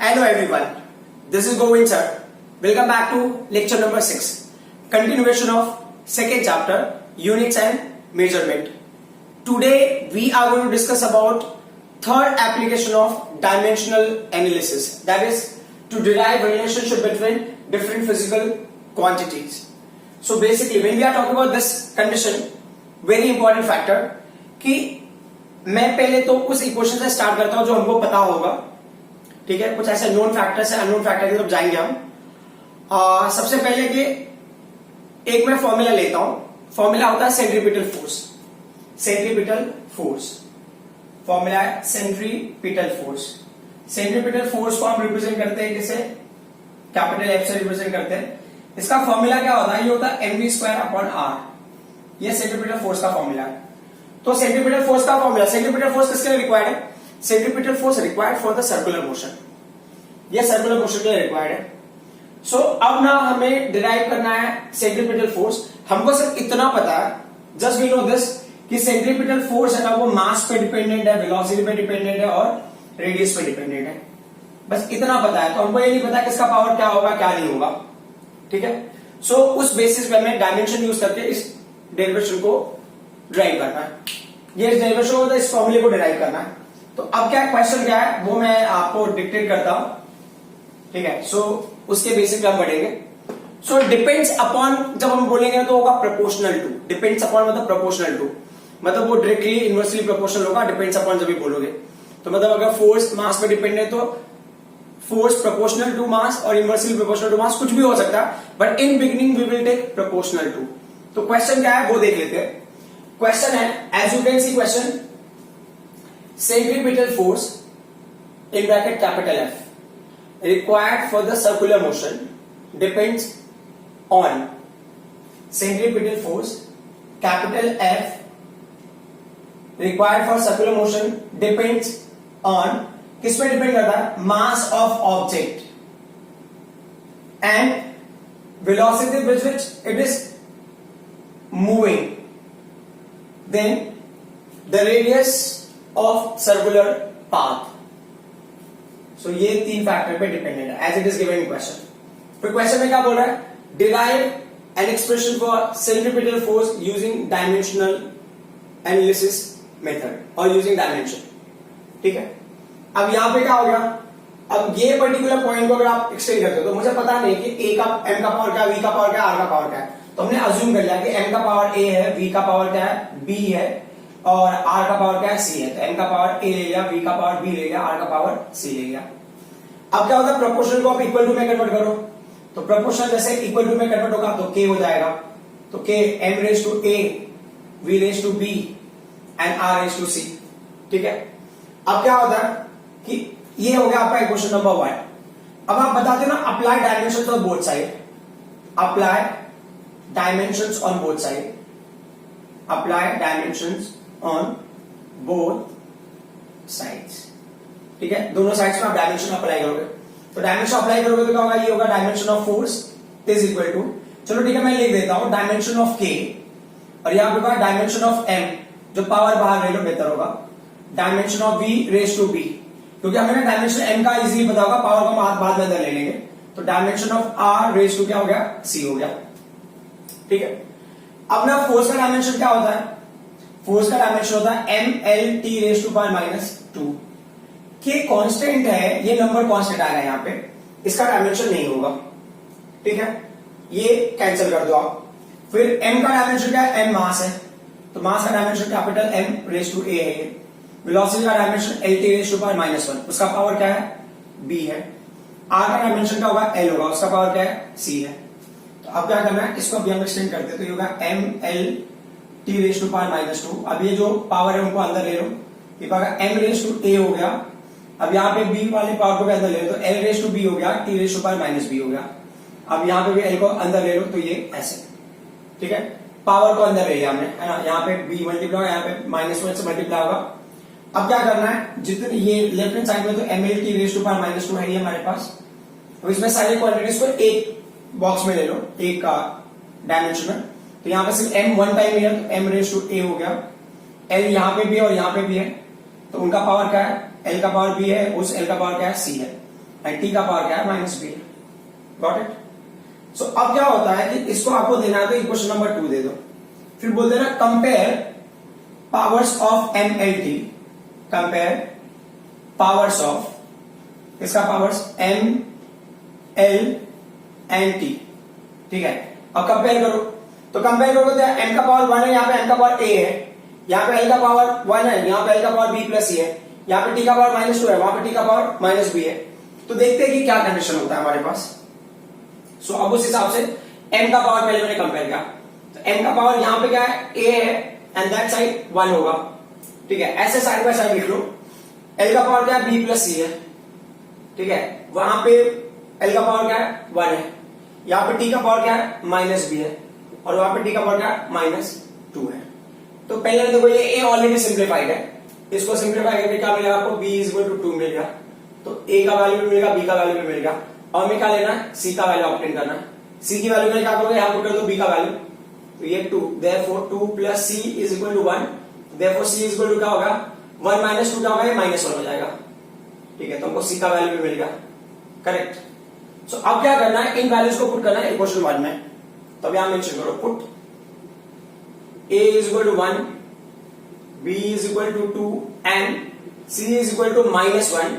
Hello everyone, this is Govind sir. Welcome back to lecture number 6, continuation of second chapter, units and measurement. Today we are going to discuss about third application of dimensional analysis, that is to derive relationship between different physical quantities. So basically when we are talking about this condition, very important factor कि मैं पहले तो उस equation से start करता हूं जो हमको पता होगा, ठीक है। कुछ ऐसे नोन फैक्टर्स है, अननोन फैक्टर की तरफ जाएंगे हम। सबसे पहले कि एक मैं फॉर्मूला लेता हूं, फॉर्मूला होता है centripetal force. Centripetal force formula है सेंट्रीपिटल फोर्स। सेंट्रीपिटल फोर्स को हम रिप्रेजेंट करते हैं किसे, कैपिटल एफ से रिप्रेजेंट करते हैं। इसका फॉर्मूला क्या होता है, ये होता है mv²/r। ये सेंट्रीपिटल फोर्स का फॉर्मूला है। तो सेंट्रीपिटल फोर्स का फॉर्मूला, सेंट्रीपिटल फोर्स किसके लिए रिक्वायर्ड है, centripetal force required for the circular motion. ये सर्कुलर मोशन के लिए रिक्वायर्ड है। सो अब ना हमें डिराइव करना है सेंट्रीपिटल फोर्स। हमको सिर्फ इतना पता है, जस्ट वी नो दिस, कि सेंट्रीपिटल फोर्स है ना वो मास पे डिपेंडेंट है, वेलोसिटी पे डिपेंडेंट है और रेडियस पे डिपेंडेंट है। बस इतना पता है। तो हमको ये नहीं पता किसका पावर क्या होगा क्या नहीं होगा, ठीक है। सो उस बेसिस पे हमें डायमेंशन यूज करके इस डेरिवेशन को डिराइव करना है। ये डेरिवेशन होता है, इस फॉर्मूले को डिराइव करना है। तो अब क्या क्वेश्चन क्या है वो मैं आपको डिक्टेट करता हूं, ठीक है। सो उसके बेसिस पे हम बढ़ेंगे। सो डिपेंड्स अपॉन जब हम बोलेंगे तो होगा प्रोपोर्शनल टू। डिपेंड्स अपॉन मतलब प्रोपोर्शनल टू, मतलब वो डायरेक्टली इनवर्सली प्रोपोर्शनल होगा डिपेंड्स अपॉन जब भी बोलोगे। तो मतलब अगर फोर्स मास पे डिपेंड है तो फोर्स प्रोपोर्शनल टू मास और इनवर्सली प्रोपोर्शनल टू मास, कुछ भी हो सकता है, but in beginning we will take proportional to. तो क्वेश्चन क्या है वो देख लेते हैं। क्वेश्चन है, as you can see question, centripetal force in bracket capital F required for the circular motion depends on. Centripetal force capital F required for circular motion depends on, किस पे डिपेंड करता है, mass of object and velocity with which it is moving, then the radius of circular path. So ये तीन factor पे dependent है as it is given in question. फिर question में क्या बोल रहा है, derive an expression for centripetal force using dimensional analysis method और यूजिंग डायमेंशन, ठीक है। अब यहां पे क्या हो गया, अब ये पर्टिकुलर पॉइंट को अगर आप एक्सटेंड करते हो तो मुझे पता नहीं कि ए का एम का पावर क्या, वी का पावर क्या, आर का पावर क्या है। तो हमने अज्यूम कर लिया कि एम का पावर ए है, वी का पावर क्या है, बी है, और आर का पावर क्या है, सी है। तो एम का पावर ए ले लिया, वी का पावर बी ले लिया, आर का पावर सी ले लिया। अब क्या होता है, प्रोपोर्शनल को आप इक्वल टू में कन्वर्ट करो। तो प्रोपोर्शनल जैसे इक्वल टू में कन्वर्ट होगा तो के हो जाएगा। तो K M raise to A, V raise to B and R raise to C, ठीक है। अब क्या होता है कि ये हो गया आपका इक्वेशन नंबर 1। अब आप बताते ना apply dimension on both side, apply dimensions on both side, apply dimensions on both sides, ठीक है। दोनों साइड्स में आप डायमेंशन अप्लाई करोगे। तो डायमेंशन अप्लाई करोगे तो क्या होगा, ये होगा dimension of force is equal to, चलो ठीक है मैं लिख देता हूं, डायमेंशन ऑफ के, और यहां पे होगा डायमेंशन ऑफ एम, जो पावर बाहर ले लो बेहतर होगा, dimension of v raise to b, क्योंकि हमें ना डायमेंशन एम का इजीली पता होगा, पावर को हम बाद में अंदर ले लेंगे। तो dimension of r raise to क्या हो गया, सी हो गया, ठीक है। अब ना फोर्स का डायमेंशन क्या होता है, फोर्स का डायमेंशन होता है M L T raise to power -2। K constant है, ये नंबर कांस्टेंट आएगा यहां पे, इसका डायमेंशन नहीं होगा, ठीक है। ये कैंसिल कर दो आप। फिर एम का डायमेंशन क्या है, एम मास है, तो मास का dimension capital M raise to A है। वेलोसिटी का dimension L T raise to power -1, उसका पावर क्या है, बी है। आर का डायमेंशन क्या होगा, एल होगा, उसका पावर क्या है, सी है। तो अब क्या करना है, इसको अभी हम एक्सटेंड करते हैं, तो ये होगा M L T raise to power -2। अब ये जो पावर है उनको अंदर ले लो, ये होगा एम रेज टू ए हो गया। अब यहाँ पे बी वाले पावर को भी अंदर ले लो, तो एल रेज टू बी हो गया, T raise to power -b हो गया। अब यहाँ पे भी एल को अंदर ले लो, तो ये ऐसे, ठीक है। पावर को अंदर ले लिया हमने, है ना। यहाँ पे बी मल्टीप्लाई, यहाँ पे -1 से मल्टीप्लाई होगा। अब क्या करना है, जितने ये लेफ्ट हैंड साइड में तो M L T raise to power -2 है ये हमारे पास, तो इसमें सारी क्वांटिटीज को एक बॉक्स में ले लो, एक का डायमेंशन में। तो यहां पे सिर्फ m वन टाइम है, तो m रेज टू a हो गया। l यहां पे भी है और यहां पे भी है, तो उनका पावर क्या है, l का पावर b है, उस l का पावर क्या है, c है। एंड टी का पावर क्या है माइनस बी है। Got it? सो अब क्या होता है कि इसको आपको देना है तो इक्वेशन नंबर 2 दे दो, फिर बोल देना compare powers of M L T, compare powers of इसका powers M L and T. ठीक है, अब कंपेयर करो तो कंपेयर करो तो एम का पावर 1 है, यहाँ पे एम का पावर ए है, यहाँ पे एल का पावर 1 है, यहाँ पे एल का पावर बी प्लस सी है, यहाँ पे टी का पावर -2 है, वहां पे टी का पावर माइनस बी है। तो देखते हैं कि क्या कंडीशन होता है हमारे पास। सो अब उस हिसाब से m का पावर पहले मैंने कंपेयर किया, तो m का पावर यहां पे क्या है a है एंड दैट साइड 1 होगा। ठीक है, ऐसे साइड बाय साइड लिख लो। l का पावर क्या है b प्लस सी है। ठीक है, वहां पे l का पावर क्या है 1 है, यहाँ पे t का पावर क्या है माइनस b है, और वहां पे t का पावर क्या है -2 है। तो पहले देखो ये a ऑलरेडी सिंप्लीफाइड है, इसको सिंप्लीफाई करके क्या मिलेगा आपको b = 2 मिलेगा, तो a का वैल्यू भी मिलेगा, b का वैल्यू भी मिलेगा, और हमें क्या लेना है c का वैल्यू ऑब्टेन करना है। c की वैल्यू में क्या करोगे, यहां पुट कर दो b का वैल्यू, तो ये 2, देयरफॉर 2 + c = 1, देयरफॉर c = क्या होगा 1 - 2 क्या होगा, ये -1 हो जाएगा। ठीक है, तो हमको c का वैल्यू भी मिलेगा। करेक्ट। सो अब क्या करना है, इन वैल्यूज को पुट करना है इक्वेशन 1 में। तो अब यहां मेंशन करो put a = 1, b = 2 and c = -1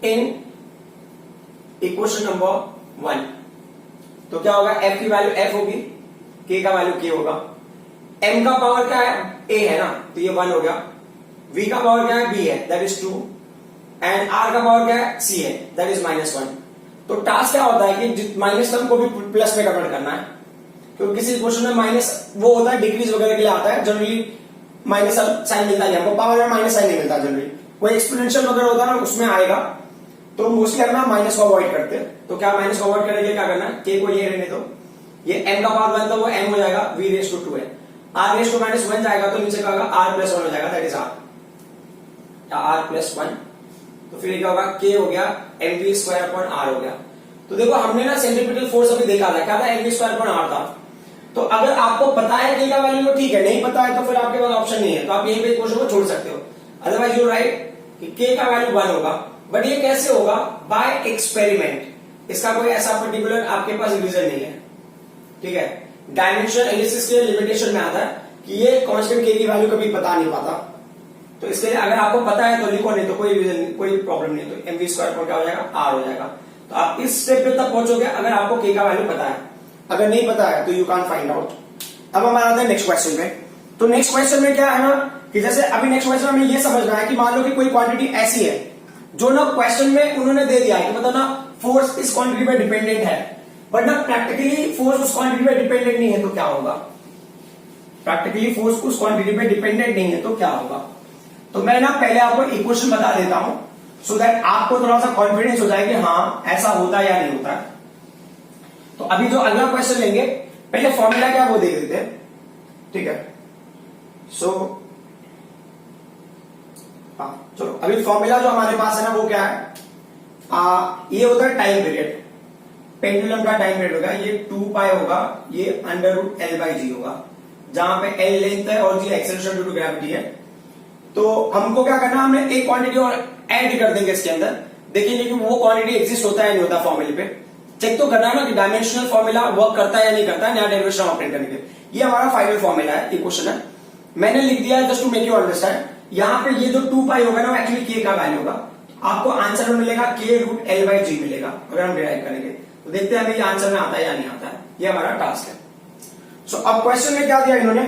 in equation number 1। तो क्या होगा, f की वैल्यू f होगी, k का वैल्यू k होगा, m का पावर क्या है a है ना, तो ये 1 हो गया, v का पावर क्या है b है, दैट इज 2, एंड r का पावर क्या है c है, दैट इज -1। तो टास्क क्या होता है कि माइनस टर्म को भी प्लस में कन्वर्ट करना है, क्योंकि किसी इक्वेशन में माइनस वो होता है डिक्रीज वगैरह के लिए आता है, जनरली माइनस साइन मिलता है, हमको पावर में माइनस साइन नहीं मिलता जनरली, कोई एक्सपोनेंशियल वगैरह होता है ना उसमें आएगा, तो मोस्टली अपना माइनस को अवॉइड करते हैं। तो क्या माइनस को अवॉइड करने के लिए क्या करना है, k को ये रहने दो, ये m का पावर 1 था वो m हो जाएगा, v⁻²2 है, r⁻⁻1 जाएगा तो नीचे क्या होगा r+1 हो जाएगा, दैट इज r+1। तो फिर क्या होगा, k हो गया mv²/r हो गया। तो देखो हमने ना सेंट्रीपिटल फोर्स अभी देखा था, क्या था mv²/r था। तो अगर आपको पता है k का वैल्यू तो ठीक है, नहीं पता है तो फिर आपके पास ऑप्शन नहीं है, तो आप यहीं पे इक्वेशन को छोड़ सकते हो, अदरवाइज यू राइट कि k का वैल्यू 1 होगा। बट ये कैसे होगा, बाय एक्सपेरिमेंट, इसका कोई ऐसा पर्टिकुलर आपके पास रीजन नहीं है। ठीक है, डायमेंशन एनालिसिस के लिमिटेशन में आता है कि ये कांस्टेंट k की वैल्यू कभी पता नहीं पाता, तो इसके लिए अगर आपको पता है तो लिखो, नहीं तो कोई रीजन कोई प्रॉब्लम नहीं, तो mv² क्या हो जाएगा r हो जाएगा। तो आप इस स्टेप पे तक पहुंचोगे अगर आपको k का वैल्यू पता है, अगर नहीं पता है तो यू कैन फाइंड आउट। अब हमारा आता है नेक्स्ट क्वेश्चन पे। तो नेक्स्ट क्वेश्चन में क्या है ना कि जैसे अभी नेक्स्ट क्वेश्चन में ये समझना है कि मान लो कि कोई क्वांटिटी ऐसी है जो ना क्वेश्चन में उन्होंने दे दिया है कि मतलब ना फोर्स इस क्वांटिटी पे डिपेंडेंट है, बट ना प्रैक्टिकली फोर्स उस क्वांटिटी पे डिपेंडेंट नहीं है, तो क्या होगा, प्रैक्टिकली फोर्स उस क्वांटिटी पे डिपेंडेंट नहीं है तो क्या होगा। तो मैं ना पहले आपको इक्वेशन बता देता हूं सो दैट आपको थोड़ा सा कॉन्फिडेंस हो जाए कि हाँ ऐसा होता है या नहीं होता है। तो अभी जो अगला क्वेश्चन लेंगे पहले फॉर्मूला क्या वो देख देते हैं। ठीक है, सो चलो अभी फॉर्मूला जो हमारे पास है ना वो क्या है, ये होता है टाइम पीरियड, पेंडुलम का टाइम पीरियड होगा, ये 2π होगा, ये √L/g होगा, जहां पे L लेंथ है और g acceleration due to gravity है। तो हमको क्या करना, हमने एक क्वांटिटी और ऐड कर देंगे इसके अंदर, देखेंगे कि वो क्वांटिटी एग्जिस्ट होता है नहीं होता, फॉर्मूले पे चेक तो करना है ना कि डायमेंशनल फॉर्मूला वर्क करता है या नहीं करता है नया डेरिवेशन ऑपरेट करने के। ये हमारा फाइनल फॉर्मूला है, इक्वेशन है, मैंने लिख दिया है just to make you understand. यहाँ पे ये जो 2π होगा ना वो एक्चुअली k का वैल्यू होगा, आपको आंसर में मिलेगा k√L/g मिलेगा अगर हम डिराइव करेंगे। तो देखते हैं हमें ये आंसर में आता है या नहीं आता है, ये हमारा टास्क है। सो अब क्वेश्चन में क्या दिया इन्होंने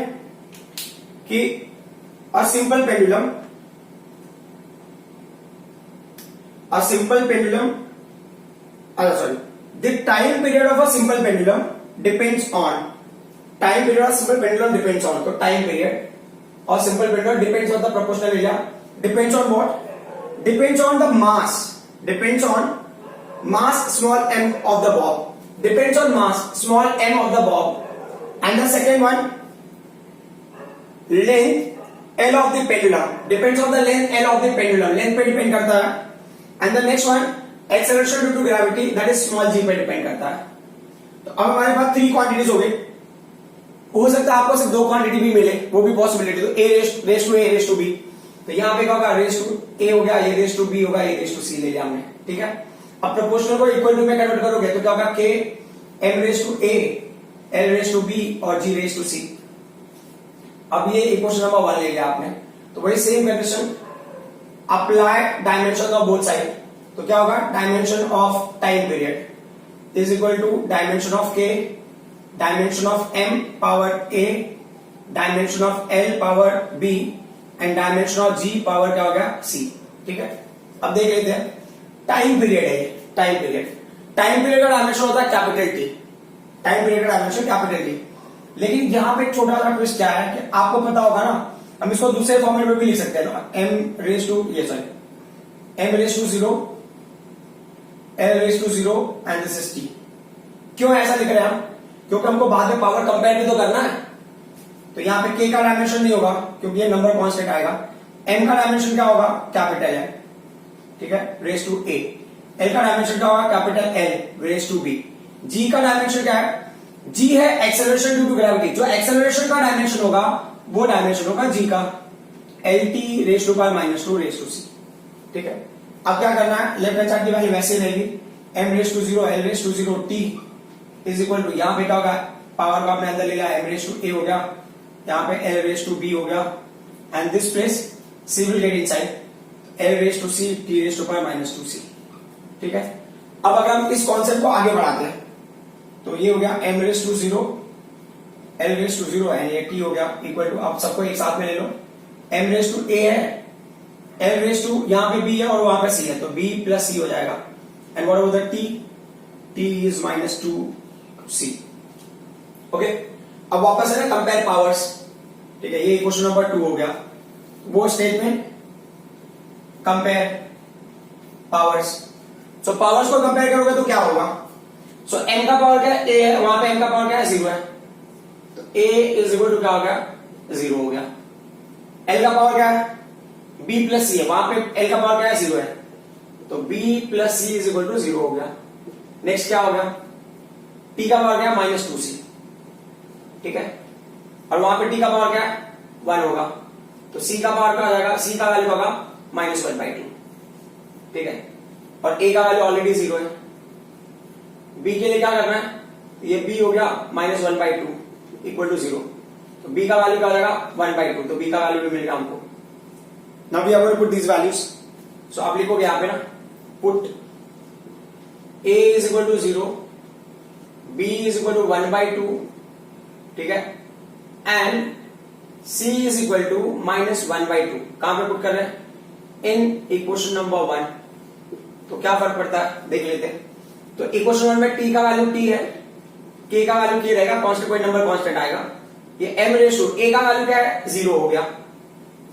कि a simple pendulum the time period of a simple pendulum depends on time period of simple pendulum depends on, तो time period और simple pendulum depends on the proportional area, depends on what, depends on the mass, depends on mass small m of the bob, depends on mass small m of the bob, and the second one length L of the pendulum, depends on the length L of the pendulum, length पे depend करता है, and the next one acceleration due to gravity that is small g पे depend करता है। तो अब हमारे पास 3 quantities हो गई, हो सकता है आपको सिर्फ 2 क्वांटिटी भी मिले, वो भी पॉसिबिलिटी, तो a raised to b, तो यहाँ पे क्या होगा, रेस टू ए हो गया, ये रेस टू बी होगा, ये रेस टू सी ले लिया हमने, ठीक है। अब प्रोपोर्शनल को इक्वल टू में कन्वर्ट करोगे तो क्या होगा, k M raise to a, L raise to B और जी रेस टू सी। अब ये इक्वेशन नंबर 1 ले लिया आपने, तो वही same condition apply dimension of both side. तो क्या होगा, dimension of time period is equal to dimension of K, dimension of m power a, dimension of l power b and dimension of g power क्या हो गया c, ठीक है। अब देख लेते हैं, टाइम पीरियड है ये, टाइम पीरियड का डायमेंशन होता है कैपिटल टी, टाइम पीरियड का डायमेंशन कैपिटल टी। लेकिन यहां पे एक छोटा सा ट्विस्ट क्या है कि आपको पता होगा ना, हम इसको दूसरे फॉर्मेट में भी लिख सकते हैं ना, m raise to 0, l raise to 0 and this is t। क्यों ऐसा लिख रहे हैं हम, क्योंकि हमको बाद में पावर कंपेयर भी तो करना है। तो यहां पे k का डायमेंशन नहीं होगा क्योंकि ये नंबर कांस्टेंट आएगा, m का डायमेंशन क्या होगा, कैपिटल है, ठीक है, रेस टू a, l का डायमेंशन क्या होगा, capital L raise to b, g का डायमेंशन क्या है, g है एक्सेलरेशन ड्यू टू ग्रेविटी, जो एक्सेलरेशन का डायमेंशन होगा वो डायमेंशन होगा g का, lt raise to power -2 raise to c, ठीक है। अब क्या करना है, लेफ्ट हैंड साइड की वैल्यू वैसे रहेगी, m raise to 0, l raise to 0, t is equal to, यहां पे क्या होगा, पावर को आपने अंदर ले लिया, m रेस टू a हो गया, यहां पे l रेस टू b हो गया and this place c will get inside, l raise to c, t raise to power -2c, ठीक है। अब अगर हम इस कॉन्सेप्ट को आगे बढ़ाते हैं तो ये हो गया m raise to 0, l raise to 0 and ये t हो गया इक्वल टू, अब सबको एक साथ में ले लो, m रेस टू a है, l रेस टू यहां पे b है और वहां पे c है, तो b प्लस c हो जाएगा and what about the t is -2c, okay. अब वापस है ना कंपेयर पावर्स, ठीक है, ये क्वेश्चन नंबर 2 हो गया, वो स्टेटमेंट कंपेयर पावर्स। सो पावर्स को कंपेयर करोगे तो क्या होगा, सो m का पावर क्या है, a है, वहां पे m का पावर क्या है, 0 है, तो a इज इक्वल टू क्या हो गया, 0 हो गया। l का पावर क्या है, b प्लस c है, वहां पे l का पावर क्या है, 0 है, तो b plus c is equal to 0 हो गया। नेक्स्ट क्या हो गया, t का पावर क्या है, -2c, ठीक है, और वहां पे t का पावर क्या है, 1 होगा, तो c का पावर क्या हो जाएगा, c का वैल्यू होगा -1/2, ठीक है, और a का वैल्यू ऑलरेडी 0 है। b के लिए क्या करना है, ये b हो गया -1/2 इक्वल टू 0, तो b का वैल्यू क्या हो जाएगा 1/2, तो b का वैल्यू भी मिल गया हमको। Now we are going to put these values, so आप लिखोगे यहां पे ना, put a is equal to 0, b is equal to 1/2, ठीक है, and c is equal to -1/2। कहां पे पुट कर रहे हैं, इन इक्वेशन नंबर 1। तो क्या फर्क पड़ता है देख लेते हैं। तो इक्वेशन 1 में t का वैल्यू t है, k का वैल्यू k रहेगा, कांस्टेंट कोई नंबर कांस्टेंट आएगा, ये m रेस टू a का वैल्यू क्या है, 0 हो गया,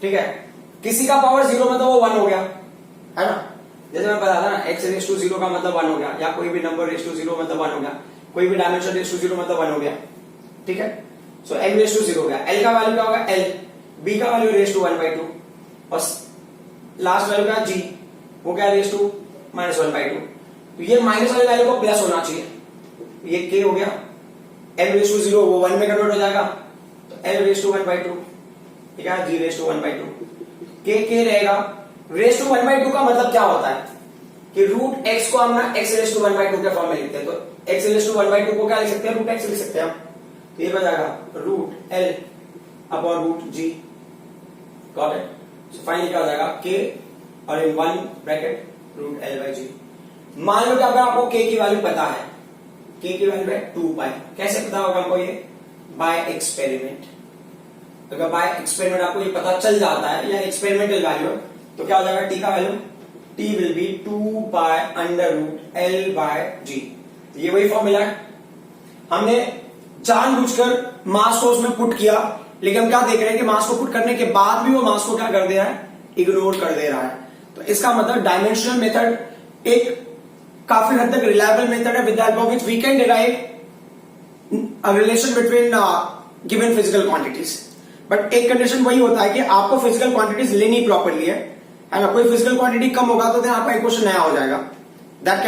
ठीक है, किसी का पावर 0 मतलब वो 1 हो गया, है ना, जैसे मैं बता था ना, x रेस टू 0 का मतलब 1 हो गया, या कोई भी नंबर रेस टू 0 मतलब 1 हो गया, कोई भी डायमेंशन रेस टू 0 मतलब 1 हो गया, ठीक है। सो m रेस टू 0 हो गया, l का वैल्यू क्या होगा, l, b का वैल्यू रेस टू 1/2 और लास्ट वैल्यू क्या, g, वो क्या रेस टू -1/2। तो ये माइनस वाले वैल्यू को प्लस होना चाहिए, ये k हो गया, m रेस टू 0 वो 1 में कन्वर्ट हो जाएगा, तो l रेस टू 1/2, ठीक है, g रेस टू 1/2, k रहेगा। रेस टू 1/2 का मतलब क्या होता है कि रूट x को हम ना x रेस टू 1/2 के फॉर्म में लिखते हैं, तो x रेस टू 1/2 को क्या लिख सकते हैं, रूट x लिख सकते हैं हम, तो ये बन जाएगा root l upon root g, got it. So finally क्या हो जाएगा, k और इन 1 ब्रैकेट रूट l/g। मान लो कि अगर आपको k की वैल्यू पता है, k की वैल्यू है 2π, कैसे पता होगा हमको ये, बाय एक्सपेरिमेंट। अगर बाय एक्सपेरिमेंट आपको ये पता चल जाता है या एक्सपेरिमेंटल वैल्यू है, तो क्या हो जाएगा, t का value, t will be 2π√L/g। ये वही फॉर्मूला है, हमने जानबूझकर मास को उसमें पुट किया, लेकिन हम क्या देख रहे हैं कि मास को पुट करने के बाद भी वो मास को क्या कर दे रहा है, इग्नोर कर दे रहा है। तो इसका मतलब डायमेंशनल मेथड एक काफी हद तक रिलायबल मेथड है, with the help of which we can derive a relation between given physical quantities. But एक कंडीशन वही होता है कि आपको फिजिकल क्वांटिटीज लेनी प्रॉपरली है ना, कोई फिजिकल क्वांटिटी कम होगा तो आपका इक्वेशन नया हो जाएगा, that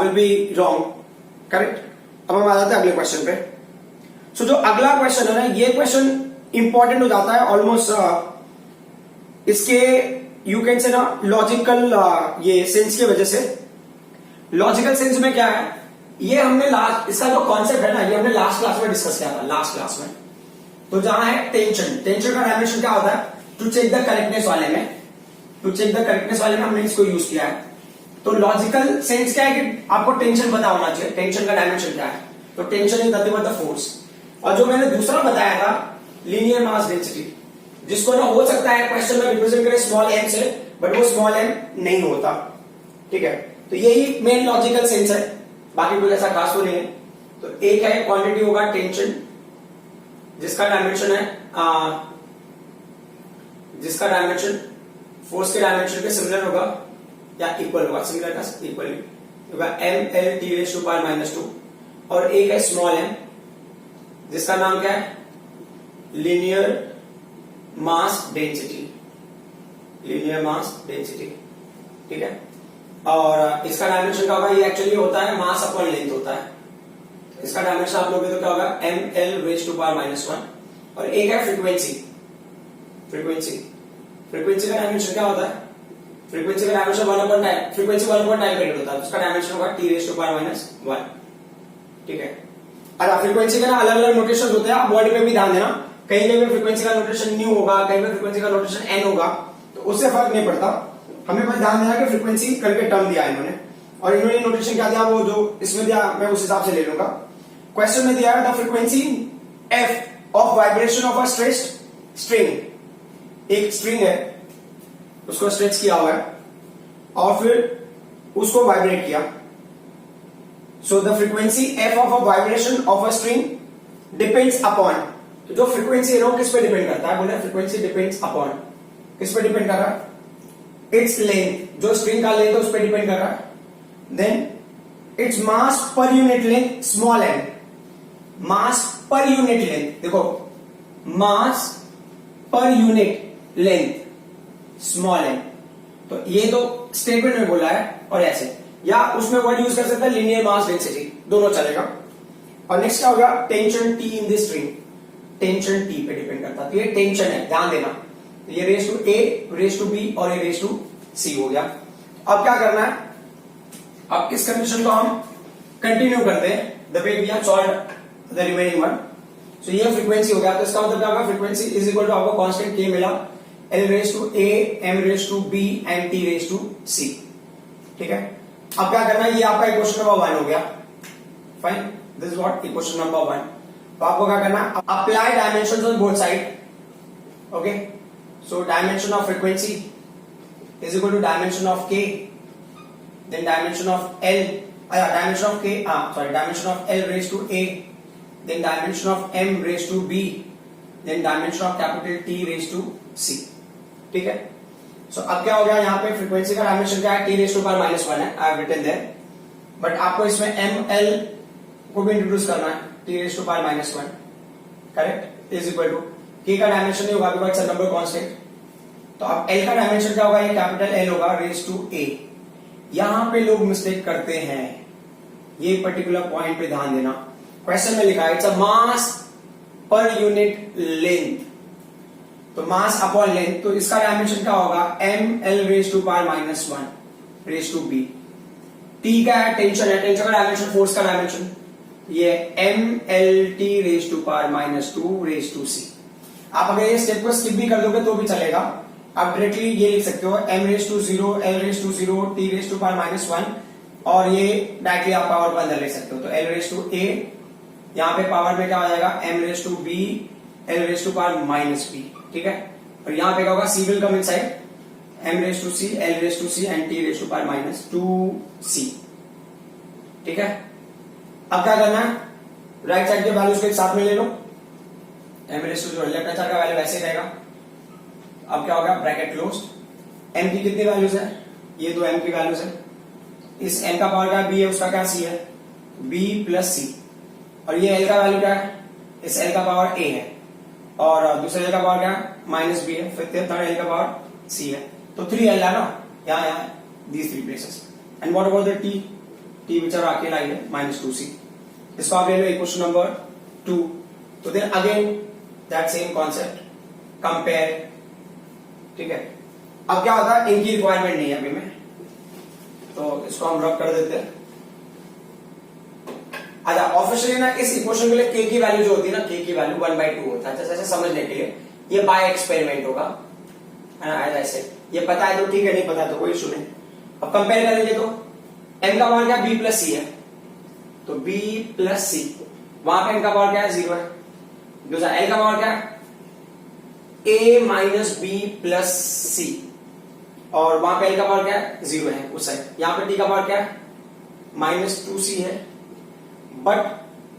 will be wrong, correct. अब हम आ जाते हैं अगले क्वेश्चन पे। सो जो अगला क्वेश्चन है ना, ये क्वेश्चन इंपॉर्टेंट हो जाता है ऑलमोस्ट इसके यू कैन से ना लॉजिकल ये सेंस की वजह से, लॉजिकल सेंस में क्या है, ये हमने लास्ट, इसका जो कॉन्सेप्ट है ना, ये हमने लास्ट क्लास में डिस्कस किया था, लास्ट क्लास में। तो जहां है टेंशन, टेंशन का डायमेंशन क्या होता है, टू चेक द करेक्टनेस वाले में, टू चेक द करेक्टनेस वाले में हमने इसको यूज किया है। तो लॉजिकल सेंस क्या है कि आपको टेंशन पता होना चाहिए, टेंशन का डायमेंशन क्या है। तो tension is nothing but the force. और जो मैंने दूसरा बताया था लीनियर मास डेंसिटी, जिसको ना हो सकता है क्वेश्चन में रिप्रेजेंट करे स्मॉल एम से, बट वो स्मॉल एम नहीं होता, ठीक है। तो यही मेन लॉजिकल सेंस है, बाकी कुछ ऐसा खास तो नहीं है। तो एक है क्वांटिटी होगा टेंशन, जिसका डायमेंशन है जिसका डायमेंशन फोर्स के डायमेंशन के सिमिलर होगा या इक्वल होगा, सिमिलर का इक्वल होगा, M L T raise to power minus 2। और एक है स्मॉल एम, जिसका नाम क्या है, linear mass density, linear mass density, ठीक है। और इसका डायमेंशन क्या होगा, ये एक्चुअली होता है मास अपॉन लेंथ होता है। इसका डायमेंशन आप लोगे तो क्या होगा, M L raise to power minus 1। और एक है फ्रीक्वेंसी, फ्रीक्वेंसी, फ्रीक्वेंसी का डायमेंशन क्या होता है, फ्रीक्वेंसी का dimension 1 upon time, frequency 1 upon time period होता है, उसका डायमेंशन होगा T raise to power minus 1, ठीक है। और फ्रीक्वेंसी के ना अलग अलग नोटेशन होते हैं, आप वर्ड पे भी ध्यान देना, कहीं कहीं पे फ्रीक्वेंसी का नोटेशन न्यू होगा, कहीं पे फ्रीक्वेंसी का नोटेशन एन होगा, तो उससे फर्क नहीं पड़ता, हमें बस ध्यान देना कि फ्रीक्वेंसी करके टर्म दिया है इन्होंने। और इन्होंने नोटेशन क्या दिया, वो जो इसमें दिया मैं उस हिसाब से ले लूंगा। क्वेश्चन में दिया है the frequency F of vibration of a stretched string, एक स्ट्रिंग है उसको स्ट्रेच किया हुआ है और फिर उसको वाइब्रेट किया। So the frequency F of a vibration of a string depends upon, तो जो फ्रीक्वेंसी है वो किस पे डिपेंड करता है, बोले फ्रीक्वेंसी डिपेंड्स अपॉन, किस पे डिपेंड कर रहा है, इट्स लेंथ, जो स्ट्रिंग का लेंथ है उस पे डिपेंड कर रहा है। Then its mass per unit length small m, mass per unit length, देखो मास per unit length small M, तो ये तो स्टेटमेंट में बोला है, और ऐसे या उसमें वर्ड यूज कर सकता है लीनियर मास डेंसिटी, दोनों चलेगा। और नेक्स्ट क्या होगा, tension T in this string, tension T पे डिपेंड करता है, तो ये टेंशन है, ध्यान देना। ये raise to A, raise to B और ये रेज टू सी हो गया। अब क्या करना है, अब इस कंडीशन को हम कंटिन्यू करते हैं the way we have solved the remaining one. So ये फ्रीक्वेंसी हो गया, तो इसका मतलब क्या होगा, फ्रीक्वेंसी इज इक्वल टू आपको कांस्टेंट के मिला, L raise to A, M raise to B and T raise to C, ठीक है। अब क्या करना है, ये आपका इक्वेशन नंबर 1 हो गया, fine, this is what equation number 1। तो आपको क्या करना है, apply dimensions on both side, okay. So dimension of frequency is equal to dimension of k, then dimension of L, dimension of k, dimension of L raised to a, then dimension of m raised to b, then dimension of capital T raised to c, ठीक है। सो अब क्या हो गया, यहाँ पे frequency का dimension क्या है, t raised to power minus 1 है, I have written there, but आपको इसमें m l को भी इंट्रोड्यूस करना है, t raised to power minus 1, correct, is equal to k का डायमेंशन नहीं होगा because it's a number constant, तो अब L का डायमेंशन क्या होगा, ये कैपिटल L होगा रेज टू A। यहां पे लोग मिस्टेक करते हैं, ये पर्टिकुलर पॉइंट पे ध्यान देना। क्वेश्चन में लिखा है it's a mass per unit length, तो मास अपॉन लेंथ, तो इसका डायमेंशन क्या होगा, m l raise to power minus 1 raise to b। T क्या है, टेंशन है, टेंशन का डायमेंशन फोर्स का डायमेंशन, ये m l t raise to power minus 2 raise to c। आप अगर ये स्टेप को स्किप भी कर दोगे तो भी चलेगा, आप डायरेक्टली ये लिख सकते हो m raise to 0, l raise to 0, t raise to power minus 1, और ये डायरेक्टली आप पावर को अंदर ले सकते हो। तो l रेज टू a, यहाँ पे पावर में क्या हो जाएगा, m raise to b, l raise to power minus b, ठीक है। और यहाँ पे क्या होगा, c will come inside, m raise to c, l raise to c and t raise to power minus 2c, ठीक है। अब क्या करना है, राइट साइड के वैल्यूज को एक साथ में ले लो, m raise to 0, left hand side का वैल्यू वैसे रहेगा। अब क्या होगा, ब्रैकेट क्लोज्ड, m की कितनी वैल्यूज है, ये दो m की वैल्यूज है, इस m का पावर क्या b है, उसका क्या c है, b प्लस c, और ये l का वैल्यू क्या है, इस l का पावर a है, और दूसरे l का पावर क्या है, माइनस b है, फिर थर्ड l का पावर c है, तो 3l है ना, यहाँ these three places, and what about the t बेचारा अकेला ही है, माइनस 2c। इसको आप ले लो इक्वेशन नंबर 2। तो then again that same concept, compare, ठीक है। अब क्या होता है, इनकी रिक्वायरमेंट नहीं है अभी में, तो इसको हम रब कर देते हैं। अच्छा, ऑफिशियली ना इस इक्वेशन के लिए k की वैल्यू जो होती है ना, k की वैल्यू 1/2 होता है। जैसे समझने के लिए ये बाय एक्सपेरिमेंट होगा, है ना, ऐसे ये पता है तो ठीक है, नहीं पता तो कोई इशू नहीं। अब कंपेयर करेंगे तो m का पावर क्या, b प्लस सी है, तो b प्लस सी, वहां पे m का पावर क्या है, 0 है। दूसरा l का पावर क्या है, a माइनस बी प्लस सी, और वहां पे l का पावर क्या है, 0 है उस साइड। यहां पे t का पावर क्या है, -2c है, बट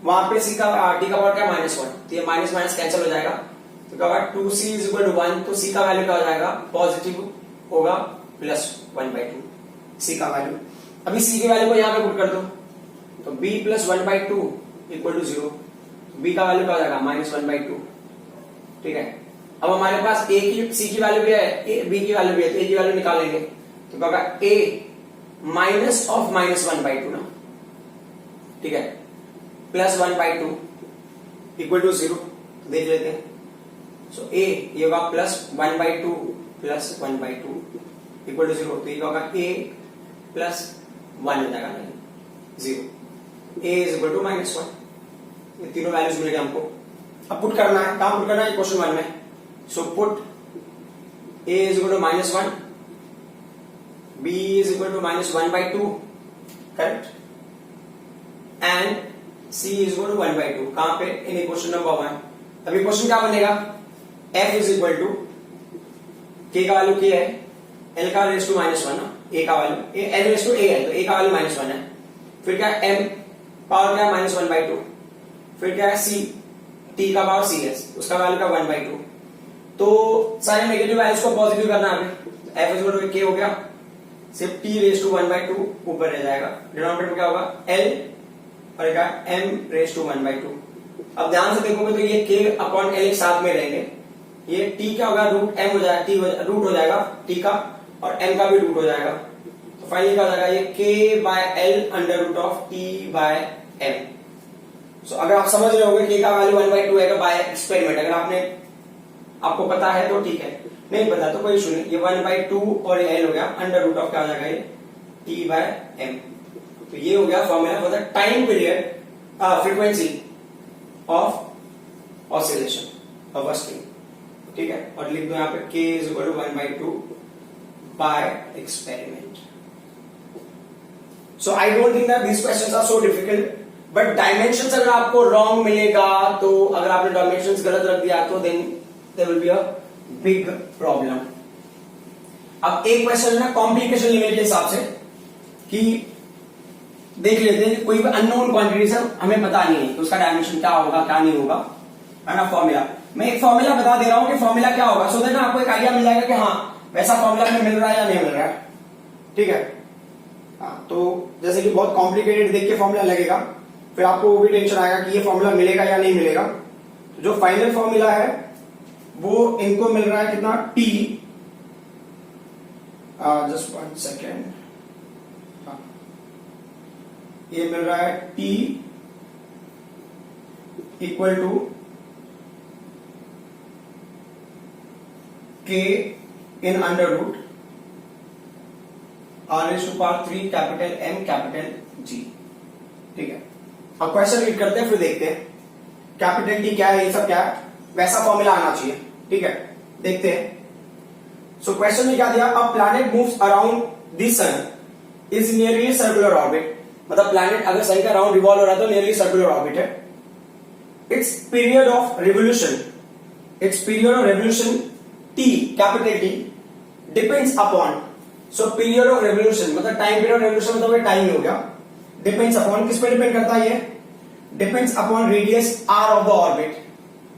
वहां पे c का t का पावर क्या है, -1, तो ये माइनस माइनस कैंसिल हो जाएगा, तो क्या होगा 2c = 1, तो c का वैल्यू क्या हो जाएगा, पॉजिटिव होगा, +1/2 c का वैल्यू। अभी c की वैल्यू को यहां पे पुट कर दो, तो b + 1/2 = 0, b का वैल्यू क्या हो जाएगा, -1/2, ठीक है। अब हमारे पास a की c की वैल्यू भी है, b की वैल्यू भी है, तो a की वैल्यू निकालेंगे, तो क्या होगा, a माइनस ऑफ -1/2 ना, ठीक है, +1/2 = 0, देख लेते हैं। सो a ये होगा +1/2 + 1/2 = 0, तो ये होगा a + 1 हो जाएगा, नहीं 0, a = -1, ये तीनों वैल्यूज मिल गए हमको। अब पुट करना है, कहां पुट करना है, क्वेश्चन 1 में। सो put a = -1, b = -1/2, correct, and c = 1/2, कहां पे, इन इक्वेशन नंबर 1। अभी क्वेश्चन क्या बनेगा, f = k का वैल्यू k है, l का रेज़ टू -1 ना, a का value l raise to a है, तो a का वैल्यू -1 है, फिर क्या है, m पावर क्या है, -1/2, फिर क्या है, c t का पावर c है, उसका वैल्यू का 1/2, तो सारे नेगेटिव वैल्यूज को पॉजिटिव करना है हमें। f = k हो गया, सिर्फ t रेज़ टू 1/2 ऊपर रह जाएगा, डिनोमिनेटर में क्या होगा, l और क्या, m रेज़ टू 1/2। अब ध्यान से देखोगे तो ये k/l एक साथ में रहेंगे, ये t क्या होगा, √m हो जाएगा, t रूट हो जाएगा t का, और m का भी रूट हो जाएगा, तो फाइनली क्या हो जाएगा, ये k/l √t/m। सो अगर आप समझ रहे होगे k का वैल्यू 1/2 है बाय एक्सपेरिमेंट, अगर आपको पता है तो ठीक है, नहीं पता तो कोई इशू नहीं, ये 1/2 और ये l हो गया, √, क्या हो जाएगा, ये t/m। तो ये हो गया formula for the time period frequency of oscillation of a string, ठीक है। और लिख दो यहाँ पे k = 1/2 by experiment. So I don't think that these questions are so difficult, but dimensions अगर आपको रॉन्ग मिलेगा, तो अगर आपने डायमेंशंस गलत रख दिया तो then there will be a big problem. अब एक क्वेश्चन है ना कॉम्प्लिकेशन लिमिट के हिसाब से, कि देख लेते हैं कोई भी अननोन क्वांटिटीज है, हमें पता नहीं है तो उसका डायमेंशन क्या होगा क्या नहीं होगा, है ना। फॉर्मूला मैं एक फॉर्मूला बता दे रहा हूं कि फॉर्मूला क्या होगा, सो दैट ना आपको एक आइडिया मिल जाएगा कि हाँ वैसा फॉर्मूला में मिल रहा है या नहीं मिल रहा है, ठीक है। हाँ, तो जैसे कि बहुत कॉम्प्लिकेटेड देख के फॉर्मूला लगेगा, फिर आपको वो भी टेंशन आएगा कि ये फॉर्मूला मिलेगा या नहीं मिलेगा। तो जो फाइनल फॉर्मूला है वो इनको मिल रहा है कितना, t, जस्ट 1 सेकेंड, ये मिल रहा है t = k in √ r⁻³ capital M capital G, ठीक है। अब क्वेश्चन रीड करते हैं, फिर देखते हैं कैपिटल T क्या है, ये सब क्या है, वैसा फॉर्मूला आना चाहिए, ठीक है। देखते हैं। सो क्वेश्चन में क्या दिया, a planet moves around the sun is nearly circular orbit, मतलब प्लैनेट अगर सन के अराउंड रिवॉल्व हो रहा है तो नियरली सर्कुलर ऑर्बिट है। Its period of revolution t capital T depends upon, so period of revolution मतलब टाइम पीरियड ऑफ रिवोल्यूशन मतलब टाइम हो गया, डिपेंड्स अपॉन किस पे डिपेंड करता है, ये depends upon radius r of the orbit,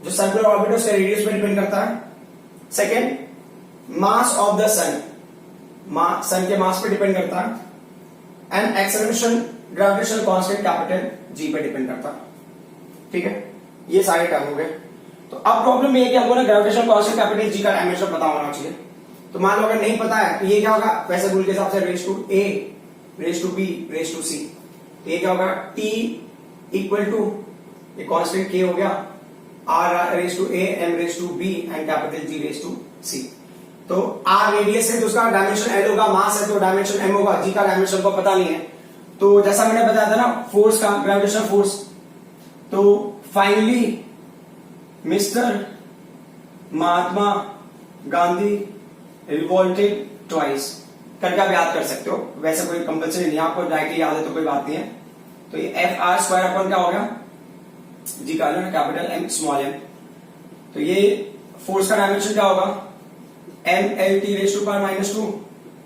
जो सर्कुलर ऑर्बिट है उसके रेडियस पे डिपेंड करता है। सेकेंड, मास ऑफ द सन, सन के मास पे डिपेंड करता है, and acceleration gravitational constant capital G पे डिपेंड करता है, ठीक है। ये सारे टर्म हो गए। तो अब प्रॉब्लम ये है कि हमको ना ग्रेविटेशनल कांस्टेंट कैपिटल G का डायमेंशन पता होना चाहिए। तो मान लो अगर नहीं पता है तो ये क्या होगा, वैसे रूल के हिसाब से (a, (b, (c), तो ये क्या होगा, t इक्वल टू ये कांस्टेंट k हो गया, r(a), m(b) and capital G(c). तो आर रेडियस है तो उसका डायमेंशन एल होगा, मास है तो डायमेंशन एम होगा, जी का डायमेंशन को पता नहीं है। तो जैसा मैंने बताया था ना फोर्स का, ग्रेविटेशनल फोर्स, तो finally mister Mahatma Gandhi revolted twice करके आप याद कर सकते हो, वैसे कोई कंपल्सरी नहीं है, आपको डायरेक्टली याद है तो कोई बात नहीं है। तो ये एफ आर स्क्वायर अपन क्या हो गया, जी का कैपिटल एम स्मॉल एम, तो ये फोर्स का डायमेंशन क्या होगा, M L T raise to power minus 2,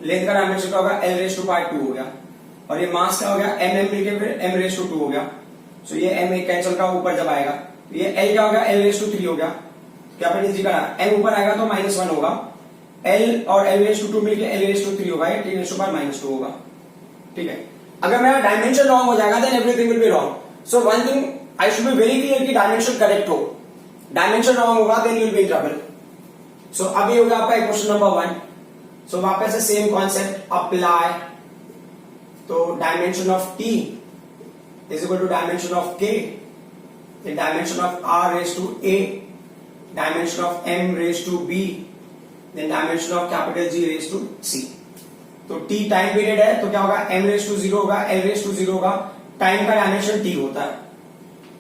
length का डायमेंशन क्या होगा, एल रेस टू पावर 2 हो गया, और ये मास क्या हो गया, एम एम मिलके फिर एम रेस टू 2 हो गया। सो ये एम एक कैंसिल का ऊपर जब आएगा, ये एल क्या हो गया, एल रेस टू 3 हो गया, कैपिटल जी का एम ऊपर आएगा तो -1 होगा, एल और एल रेस टू 2 मिलके एल रेस टू 3 होगा, ये टी रेस टू पावर -2 होगा। ठीक है, अगर मेरा डायमेंशन रॉन्ग हो जाएगा then everything will be wrong. So one thing I should be very clear कि डायमेंशन करेक्ट हो, डायमेंशन रॉन्ग होगा then you will be in trouble. So अभी हो गया आपका क्वेश्चन नंबर 1। सो वापस से सेम कॉन्सेप्ट अप्लाई, तो dimension of T is equal to dimension of K, dimension of R raise to A, dimension of M raise to B, then dimension of capital G raise to C. तो T time period है तो क्या होगा, M raise to 0 होगा, L raise to 0 होगा, time का dimension T होता है,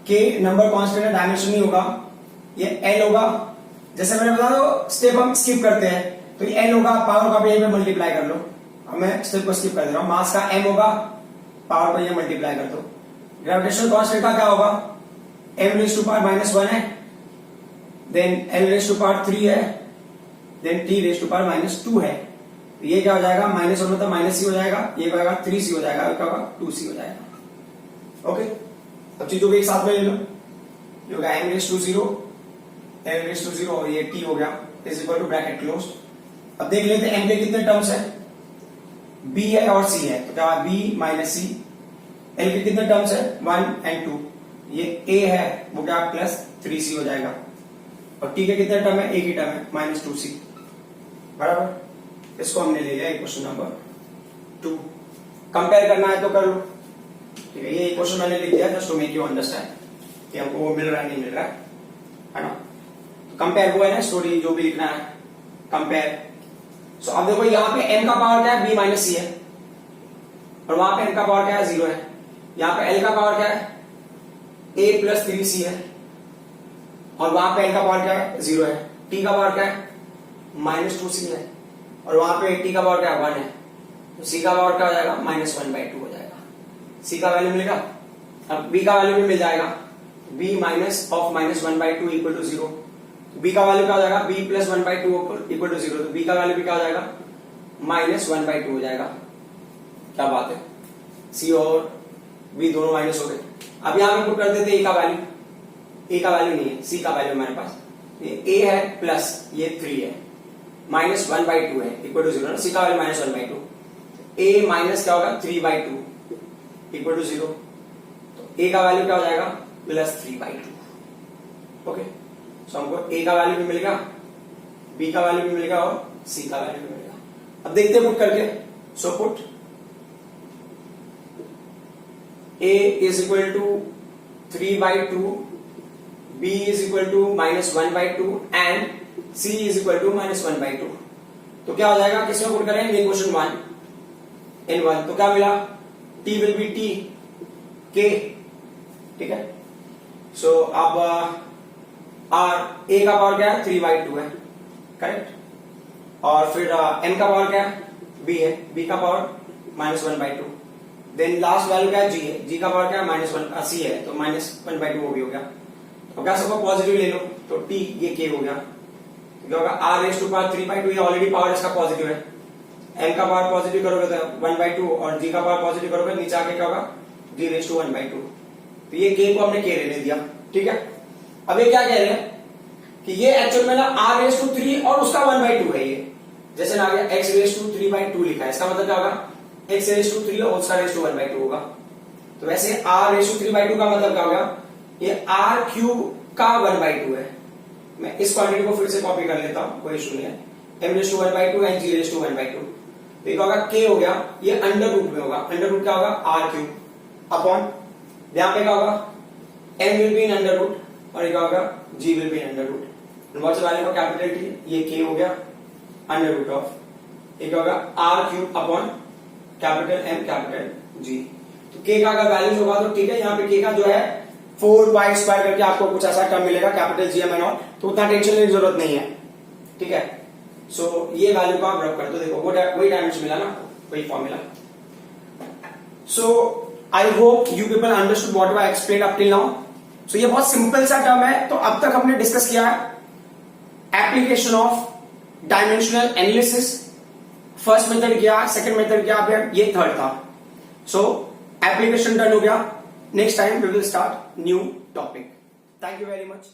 के नंबर कांस्टेंट है, डायमेंशन नहीं होगा, ये एल होगा, जैसे मैंने बता दो स्टेप हम स्किप करते हैं, तो ये एल होगा, पावर का भी में मल्टीप्लाई कर लो, अब मैं स्टेप को स्किप कर दे रहा हूं, मास का एम होगा, पावर पर ये मल्टीप्लाई कर दो, ग्रेविटेशनल कांस्टेंट का क्या होगा, एम रेस टू पावर -1 है, then L raise to power 3 है, then T raise to power -2 है, ये क्या हो जाएगा, -1 मतलब -c हो जाएगा, ये क्या होगा 3c हो जाएगा, क्या होगा 2c हो जाएगा। ओके, अब चीजों को एक साथ में ले लो, ये होगा m raise to 0, l raise to 0 और ये t हो गया, is equal to bracket close. अब देख लेते हैं m के कितने टर्म्स है, b है और c है, तो क्या होगा b माइनस c, l के कितने टर्म्स है 1 एंड 2, ये a है वो क्या प्लस 3c हो जाएगा, और t के कितने टर्म है, एक ही टर्म है -2c, बराबर। इसको हमने ले लिया क्वेश्चन नंबर 2। कंपेयर करना है तो कर लो, ठीक है, ये क्वेश्चन मैंने लिख दिया just to make you understand कि हमको वो मिल रहा है नहीं मिल रहा है ना। तो कंपेयर वो है ना, स्टोरी जो भी लिखना है कंपेयर। सो अब देखो यहाँ पे m का पावर क्या है, b माइनस c है, और वहां पे n का पावर क्या है 0 है, यहाँ पे l का पावर क्या है a प्लस 3c है, और वहां पे n का पावर क्या है 0 है, t का पावर क्या है -2c है, और वहां पे t का पावर क्या है 1 है, तो c का पावर क्या हो जाएगा -1/2 हो जाएगा, c का वैल्यू मिलेगा, अब b का वैल्यू भी मिल जाएगा, b minus of -1/2 equal to 0, b का वैल्यू क्या हो जाएगा, b प्लस 1/2 इक्वल टू 0, तो b का वैल्यू भी क्या हो जाएगा -1/2 हो जाएगा। क्या बात है, c और b दोनों माइनस हो गए। अब यहां पे पुट कर देते a का वैल्यू, a का वैल्यू नहीं है, c का वैल्यू हमारे पास, ये a है प्लस ये 3 है, -1/2 है इक्वल टू 0, c का वैल्यू -1/2, a माइनस क्या होगा 3/2 इक्वल टू 0, तो a का वैल्यू क्या हो जाएगा +3/2। ओके, सो हमको a का वैल्यू भी मिलेगा, b का वैल्यू भी मिलेगा और c का वैल्यू भी मिलेगा। अब देखते हैं पुट करके, so put a is equal to 3/2, b is equal to -1/2 and c is equal to -1/2। तो क्या हो जाएगा, किसमें पुट करेंगे, क्वेश्चन 1 इन 1, तो क्या मिला, t will be t k, ठीक है। सो अब r a का पावर क्या है 3/2 है, करेक्ट, और फिर n का पावर क्या है b है, b का पावर -1/2, देन लास्ट वैल्यू क्या है g है, g का पावर क्या है -1 c है, तो -1/2 वो भी हो गया। तो क्या सबको पॉजिटिव ले लो, तो t ये k हो गया, क्या होगा r रेस टू पावर 3/2, ये ऑलरेडी पावर इसका पॉजिटिव है, m का पावर पॉजिटिव करोगे तो 1/2 और g का पावर पॉजिटिव करोगे नीचे आके क्या होगा g रेस टू 1/2, तो ये k को हमने k लेने दिया, ठीक है। अब ये क्या कह रहे हैं कि ये एक्चुअल में ना r रेस टू 3 और उसका 1/2 है, ये जैसे ना आगे x रेस टू 3/2 लिखा है, इसका मतलब क्या होगा x रेस टू 3 और उसका रेस टू 1/2 होगा। तो वैसे r रेस टू 3/2 का मतलब क्या होगा, ये r क्यूब का 1/2 है। मैं इस क्वांटिटी को फिर से कॉपी कर लेता हूं, कोई इशू नहीं है, m raise to 1/2 and g raise to 1/2, तो ये होगा k हो गया, ये अंडर रूट में होगा, अंडर रूट क्या होगा r क्यूब अपॉन, यहां पे क्या होगा m will be in under root और ये क्या होगा g will be in under root, what's the value of capital T, ये k हो गया अंडर रूट ऑफ एक होगा R cube upon capital M capital G. तो के का अगर वैल्यूज होगा तो ठीक है, यहाँ पे के का जो है 4 स्क्वायर करके आपको कुछ ऐसा टर्म मिलेगा capital G M N all, तो उतना टेंशन लेने की जरूरत नहीं है, ठीक है। सो ये वैल्यू का आप रब कर दो, देखो वही डायमेंशन मिला ना, वही formula. So I hope you people understood what I explain up till now. So ये बहुत सिंपल सा टर्म है। तो अब तक हमने डिस्कस किया है application of dimensional analysis, first method किया, सेकंड मेथड किया, फिर ये थर्ड था। सो एप्लीकेशन डन हो गया। Next time we will start new topic. Thank you very much.